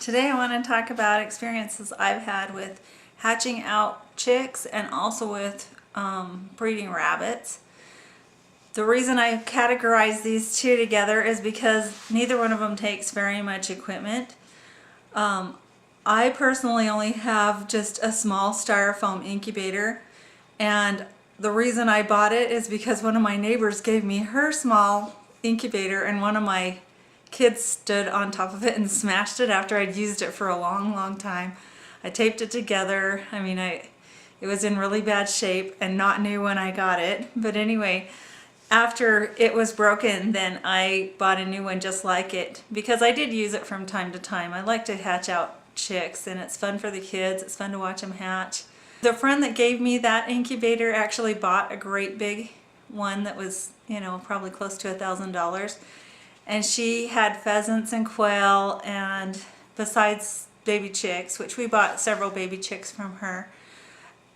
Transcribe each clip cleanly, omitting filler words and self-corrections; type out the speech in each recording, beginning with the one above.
Today I want to talk about experiences I've had with hatching out chicks and also with breeding rabbits. The reason I categorize these two together is because neither one of them takes very much equipment. I personally only have just a small styrofoam incubator, and the reason I bought it is because one of my neighbors gave me her small incubator and one of my kids stood on top of it and smashed it after I'd used it for a long time. I taped it together. It was in really bad shape and not new when I got it. But anyway, after it was broken, then I bought a new one just like it because I did use it from time to time. I like to hatch out chicks and it's fun for the kids. It's fun to watch them hatch. The friend that gave me that incubator actually bought a great big one that was, probably close to $1,000. And she had pheasants and quail, and besides baby chicks, which we bought several baby chicks from her.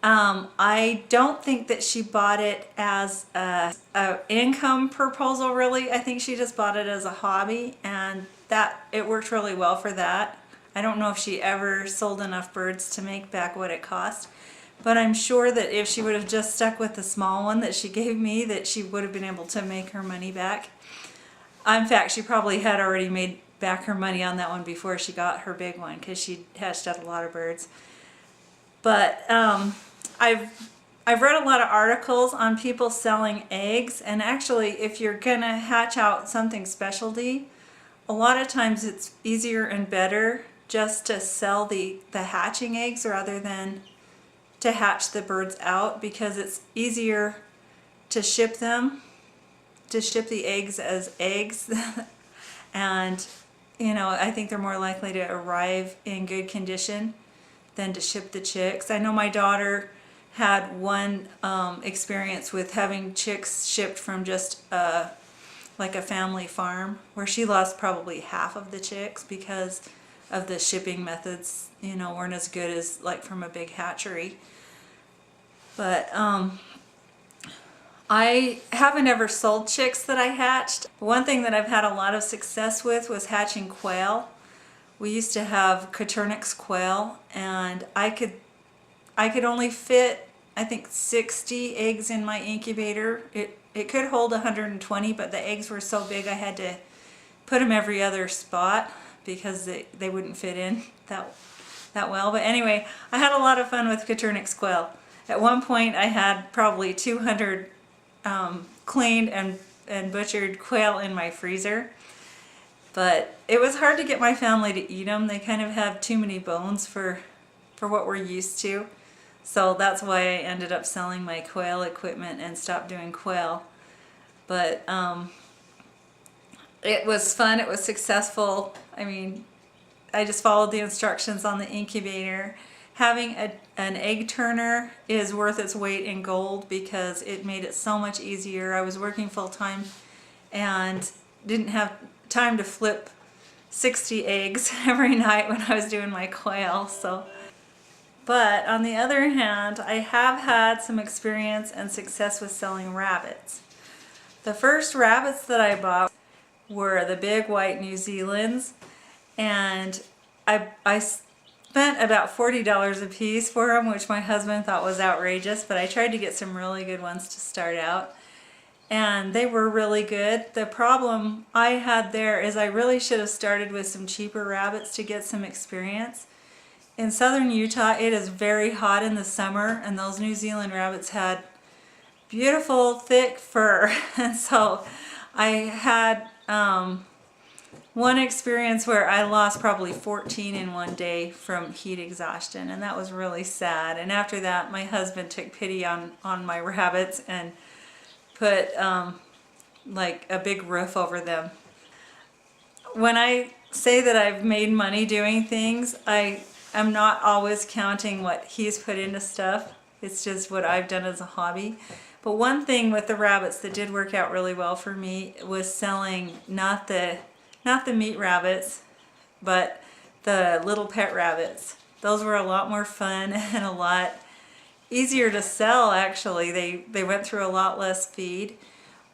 I don't think that she bought it as a income proposal, really. I think she just bought it as a hobby, and that it worked really well for that. I don't know if she ever sold enough birds to make back what it cost, but I'm sure that if she would have just stuck with the small one that she gave me, that she would have been able to make her money back. In fact, she probably had already made back her money on that one before she got her big one because she hatched out a lot of birds. But I've read a lot of articles on people selling eggs, and actually if you're gonna hatch out something specialty, a lot of times it's easier and better just to sell the hatching eggs rather than to hatch the birds out, because it's easier to ship them, to ship the eggs as eggs and I think they're more likely to arrive in good condition than to ship the chicks. I know my daughter had one experience with having chicks shipped from just like a family farm where she lost probably half of the chicks because of the shipping methods weren't as good as like from a big hatchery. But I haven't ever sold chicks that I hatched. One thing that I've had a lot of success with was hatching quail. We used to have Coturnix quail, and I could only fit, I think, 60 eggs in my incubator. It could hold 120, but the eggs were so big I had to put them every other spot because they wouldn't fit in that well. But anyway, I had a lot of fun with Coturnix quail. At one point I had probably 200 cleaned and butchered quail in my freezer, but it was hard to get my family to eat them. They kind of have too many bones for what we're used to, so that's why I ended up selling my quail equipment and stopped doing quail. But it was fun, it was successful. I just followed the instructions on the incubator. Having an egg turner is worth its weight in gold because it made it so much easier. I was working full-time and didn't have time to flip 60 eggs every night when I was doing my quail. But on the other hand, I have had some experience and success with selling rabbits. The first rabbits that I bought were the big white New Zealands, and I spent about $40 a piece for them, which my husband thought was outrageous, but I tried to get some really good ones to start out, and they were really good. The problem I had there is I really should have started with some cheaper rabbits to get some experience. In southern Utah, it is very hot in the summer, and those New Zealand rabbits had beautiful thick fur, and so I had one experience where I lost probably 14 in one day from heat exhaustion, and that was really sad. And after that, my husband took pity on my rabbits and put like a big roof over them. When I say that I've made money doing things, I'm not always counting what he's put into stuff. It's just what I've done as a hobby. But one thing with the rabbits that did work out really well for me was selling not the meat rabbits, but the little pet rabbits. Those were a lot more fun and a lot easier to sell, actually. They went through a lot less feed.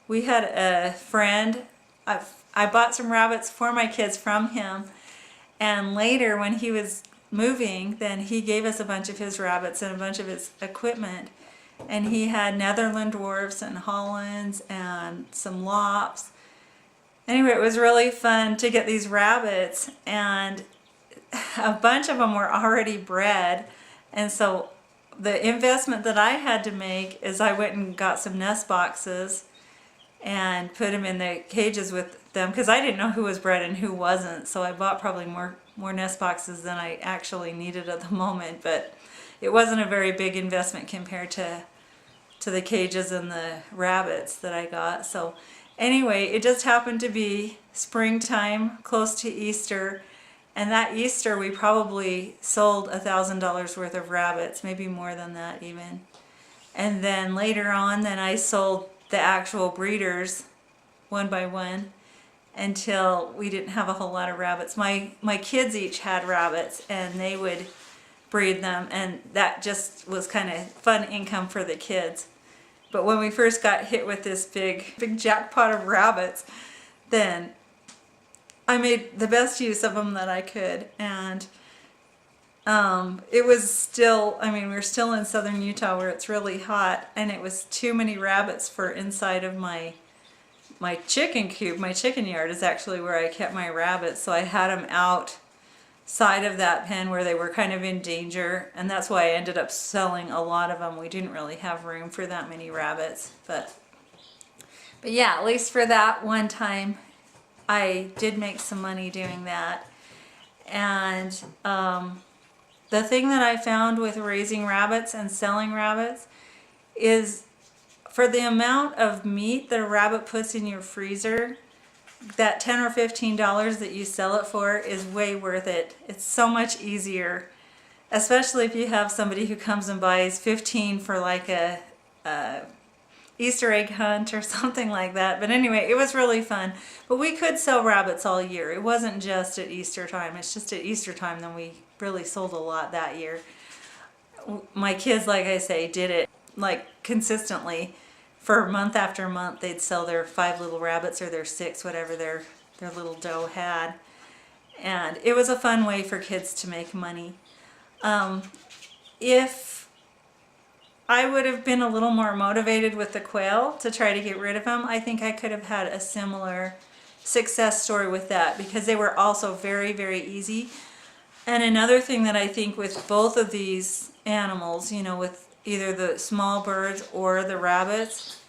We had a friend, I bought some rabbits for my kids from him, And later when he was moving, then he gave us a bunch of his rabbits and a bunch of his equipment. And he had Netherland dwarfs and Hollands and some lops. Anyway, it was really fun to get these rabbits, and a bunch of them were already bred. And so the investment that I had to make is I went and got some nest boxes and put them in the cages with them, because I didn't know who was bred and who wasn't. So I bought probably more nest boxes than I actually needed at the moment, but it wasn't a very big investment compared to the cages and the rabbits that I got. So anyway, it just happened to be springtime, close to Easter, and that Easter we probably sold $1,000 worth of rabbits, maybe more than that even. And then later on, then I sold the actual breeders one by one until we didn't have a whole lot of rabbits. My kids each had rabbits, and they would breed them, and that just was kind of fun income for the kids. But when we first got hit with this big jackpot of rabbits, then I made the best use of them that I could. And it was still, I mean, we're still in southern Utah where it's really hot, and it was too many rabbits for inside of my chicken coop. My chicken yard is actually where I kept my rabbits, so I had them outside of that pen where they were kind of in danger, and that's why I ended up selling a lot of them. We didn't really have room for that many rabbits, but yeah, at least for that one time I did make some money doing that. And the thing that I found with raising rabbits and selling rabbits is, for the amount of meat that a rabbit puts in your freezer, that $10 or $15 that you sell it for is way worth it. It's so much easier, especially if you have somebody who comes and buys 15 for like a Easter egg hunt or something like that. But anyway, it was really fun. But we could sell rabbits all year. It wasn't just at Easter time. It's just at Easter time then we really sold a lot that year. My kids, like I say, did it like consistently. For month after month, they'd sell their 5 little rabbits or their 6, whatever their little doe had. And it was a fun way for kids to make money. If I would have been a little more motivated with the quail to try to get rid of them, I think I could have had a similar success story with that, because they were also very, very easy. And another thing that I think with both of these animals, you know, with either the small birds or the rabbits,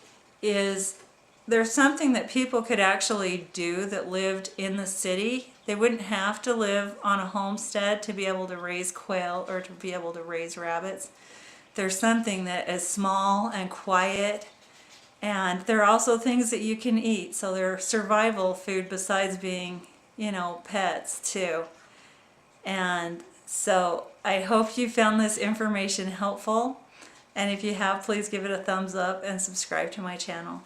is there's something that people could actually do that lived in the city. They wouldn't have to live on a homestead to be able to raise quail or to be able to raise rabbits. There's something that is small and quiet, and there are also things that you can eat. So they're survival food besides being, you know, pets too. And so I hope you found this information helpful. And if you have, please give it a thumbs up and subscribe to my channel.